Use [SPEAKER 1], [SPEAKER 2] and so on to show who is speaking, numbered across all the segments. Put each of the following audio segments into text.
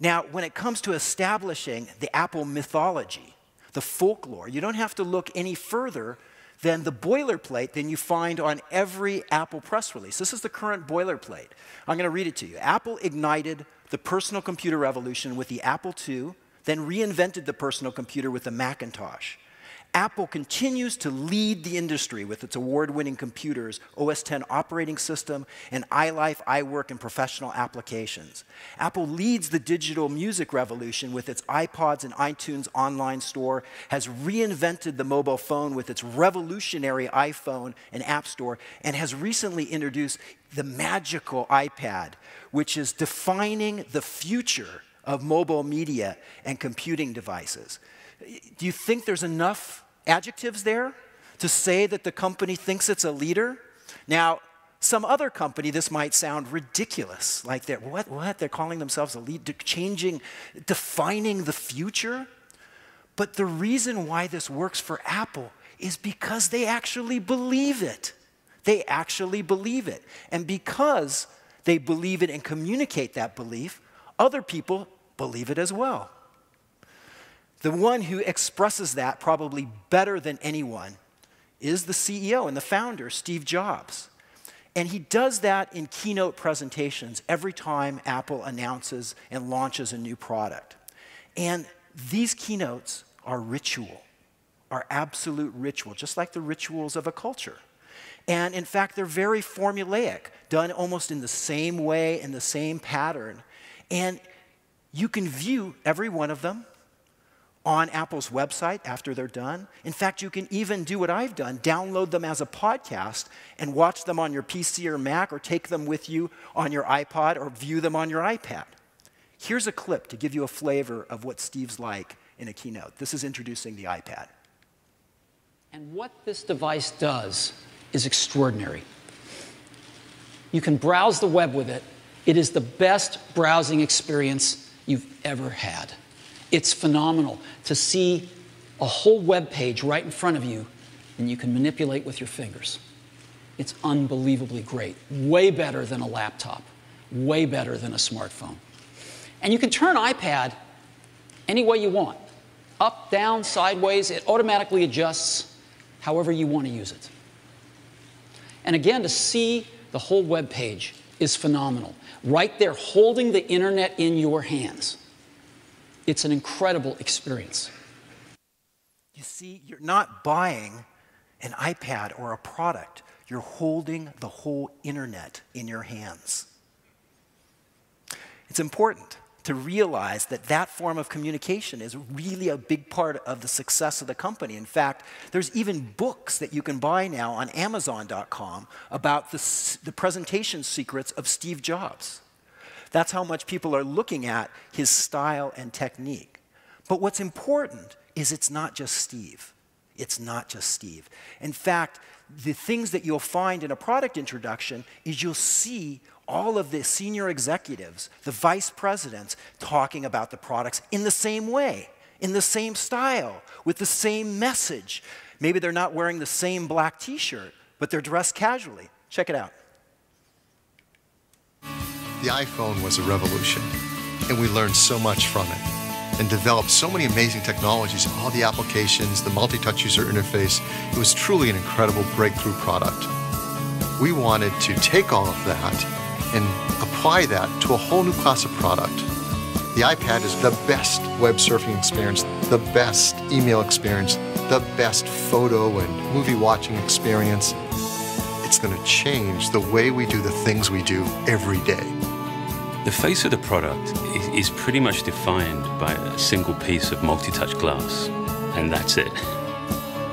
[SPEAKER 1] Now, when it comes to establishing the Apple mythology, the folklore, you don't have to look any further than the boilerplate than you find on every Apple press release. This is the current boilerplate. I'm going to read it to you. Apple ignited the personal computer revolution with the Apple II, then reinvented the personal computer with the Macintosh. Apple continues to lead the industry with its award-winning computers, OS X operating system, and iLife, iWork, and professional applications. Apple leads the digital music revolution with its iPods and iTunes online store, has reinvented the mobile phone with its revolutionary iPhone and App Store, and has recently introduced the magical iPad, which is defining the future of mobile media and computing devices. Do you think there's enough adjectives there to say that the company thinks it's a leader? Now, some other company, this might sound ridiculous. Like, what? They're calling themselves a leader, defining the future? But the reason why this works for Apple is because they actually believe it. They actually believe it. And because they believe it and communicate that belief, other people believe it as well. The one who expresses that probably better than anyone is the CEO and the founder, Steve Jobs. And he does that in keynote presentations every time Apple announces and launches a new product. And these keynotes are ritual, are absolute ritual, just like the rituals of a culture. And in fact, they're very formulaic, done almost in the same way, in the same pattern. And you can view every one of them on Apple's website after they're done. In fact, you can even do what I've done, download them as a podcast and watch them on your PC or Mac, or take them with you on your iPod, or view them on your iPad. Here's a clip to give you a flavor of what Steve's like in a keynote. This is introducing the iPad.
[SPEAKER 2] And what this device does is extraordinary. You can browse the web with it. It is the best browsing experience you've ever had. It's phenomenal to see a whole web page right in front of you, and you can manipulate with your fingers. It's unbelievably great. Way better than a laptop. Way better than a smartphone. And you can turn iPad any way you want. Up, down, sideways. It automatically adjusts however you want to use it. And again, to see the whole web page is phenomenal. Right there, holding the internet in your hands. It's an incredible experience.
[SPEAKER 1] You see, you're not buying an iPad or a product. You're holding the whole internet in your hands. It's important to realize that that form of communication is really a big part of the success of the company. In fact, there's even books that you can buy now on Amazon.com about the presentation secrets of Steve Jobs. That's how much people are looking at his style and technique. But what's important is it's not just Steve. It's not just Steve. In fact, the things that you'll find in a product introduction is you'll see all of the senior executives, the vice presidents, talking about the products in the same way, in the same style, with the same message. Maybe they're not wearing the same black t-shirt, but they're dressed casually. Check it out.
[SPEAKER 3] The iPhone was a revolution, and we learned so much from it and developed so many amazing technologies, all the applications, the multi-touch user interface. It was truly an incredible breakthrough product. We wanted to take all of that and apply that to a whole new class of product. The iPad is the best web surfing experience, the best email experience, the best photo and movie watching experience. It's going to change the way we do the things we do every day.
[SPEAKER 4] The face of the product is pretty much defined by a single piece of multi-touch glass, and that's it.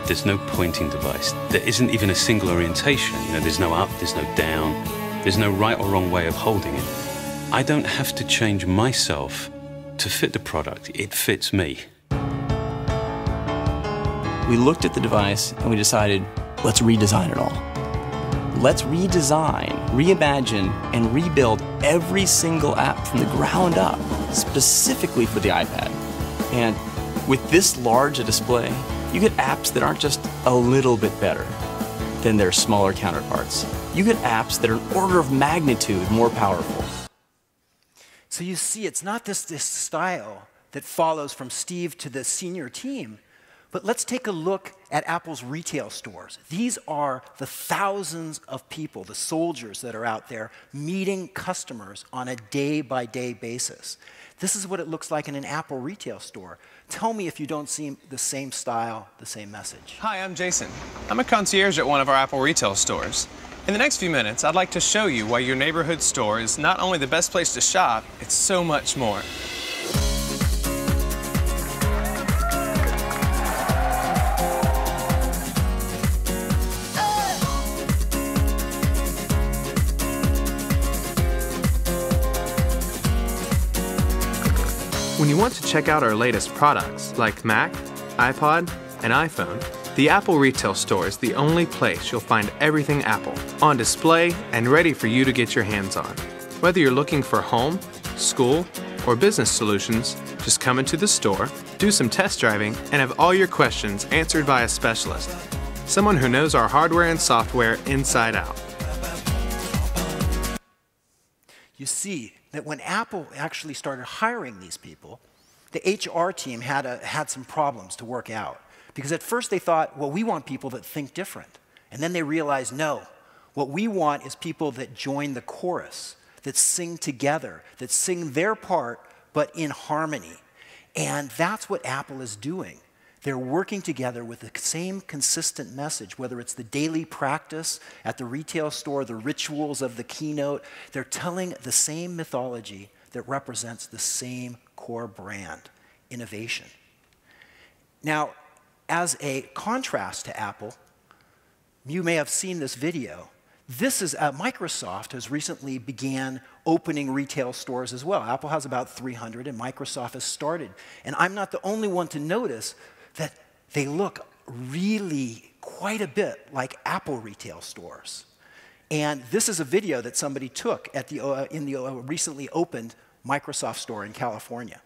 [SPEAKER 4] There's no pointing device. There isn't even a single orientation. There's no up, there's no down, there's no right or wrong way of holding it. I don't have to change myself to fit the product. It fits me.
[SPEAKER 5] We looked at the device and we decided, let's redesign it all. Let's redesign, reimagine, and rebuild every single app from the ground up, specifically for the iPad. And with this large a display, you get apps that aren't just a little bit better than their smaller counterparts. You get apps that are an order of magnitude more powerful.
[SPEAKER 1] So you see, it's not this style that follows from Steve to the senior team, but let's take a look at Apple's retail stores. These are the thousands of people, the soldiers that are out there meeting customers on a day-by-day basis. This is what it looks like in an Apple retail store. Tell me if you don't see the same style, the same message.
[SPEAKER 6] Hi, I'm Jason. I'm a concierge at one of our Apple retail stores. In the next few minutes, I'd like to show you why your neighborhood store is not only the best place to shop, it's so much more. When you want to check out our latest products like Mac, iPod, and iPhone, the Apple Retail Store is the only place you'll find everything Apple on display and ready for you to get your hands on. Whether you're looking for home, school, or business solutions, just come into the store, do some test driving, and have all your questions answered by a specialist, someone who knows our hardware and software inside out.
[SPEAKER 1] You see that when Apple actually started hiring these people, the HR team had some problems to work out. Because at first they thought, well, we want people that think different. And then they realized, no, what we want is people that join the chorus, that sing together, that sing their part, but in harmony. And that's what Apple is doing. They're working together with the same consistent message, whether it's the daily practice at the retail store, the rituals of the keynote. They're telling the same mythology that represents the same core brand, innovation. Now, as a contrast to Apple, you may have seen this video. This is Microsoft has recently began opening retail stores as well. Apple has about 300, and Microsoft has started. And I'm not the only one to notice that they look really quite a bit like Apple retail stores. And this is a video that somebody took at in the recently opened Microsoft store in California.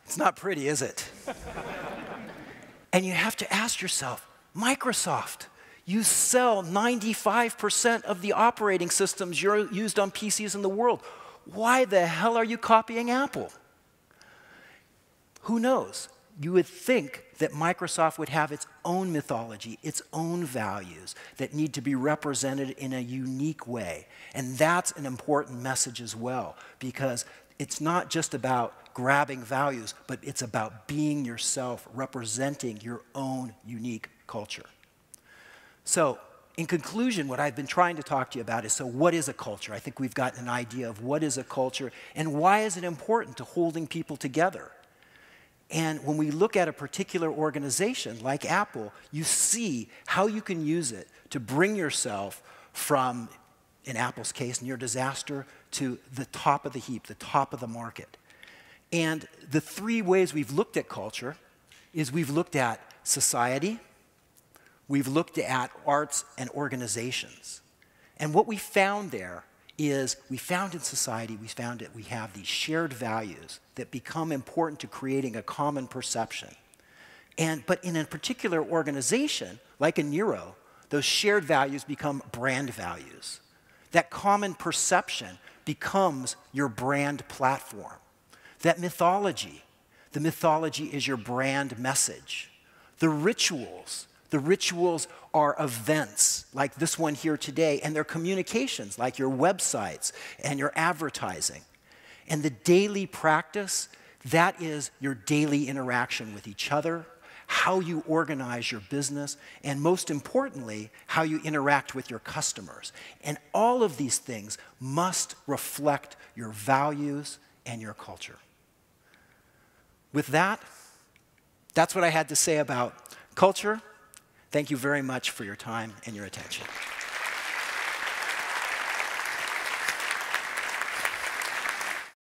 [SPEAKER 1] It's not pretty, is it? And you have to ask yourself, Microsoft, you sell 95% of the operating systems used on PCs in the world. Why the hell are you copying Apple? Who knows? You would think that Microsoft would have its own mythology, its own values that need to be represented in a unique way. And that's an important message as well, because it's not just about grabbing values, but it's about being yourself, representing your own unique culture. So, in conclusion, what I've been trying to talk to you about is, so what is a culture? I think we've gotten an idea of what is a culture and why is it important to holding people together. And when we look at a particular organization like Apple, you see how you can use it to bring yourself from, in Apple's case, near disaster to the top of the heap, the top of the market. And the three ways we've looked at culture is we've looked at society, we've looked at arts and organizations. And what we found there is we found in society, we found that we have these shared values that become important to creating a common perception. But in a particular organization, like a Nero, those shared values become brand values. That common perception becomes your brand platform. That mythology, the mythology is your brand message. The rituals are events like this one here today, and they're communications like your websites and your advertising. And the daily practice, that is your daily interaction with each other, how you organize your business, and most importantly, how you interact with your customers. And all of these things must reflect your values and your culture. With that, that's what I had to say about culture. Thank you very much for your time and your attention.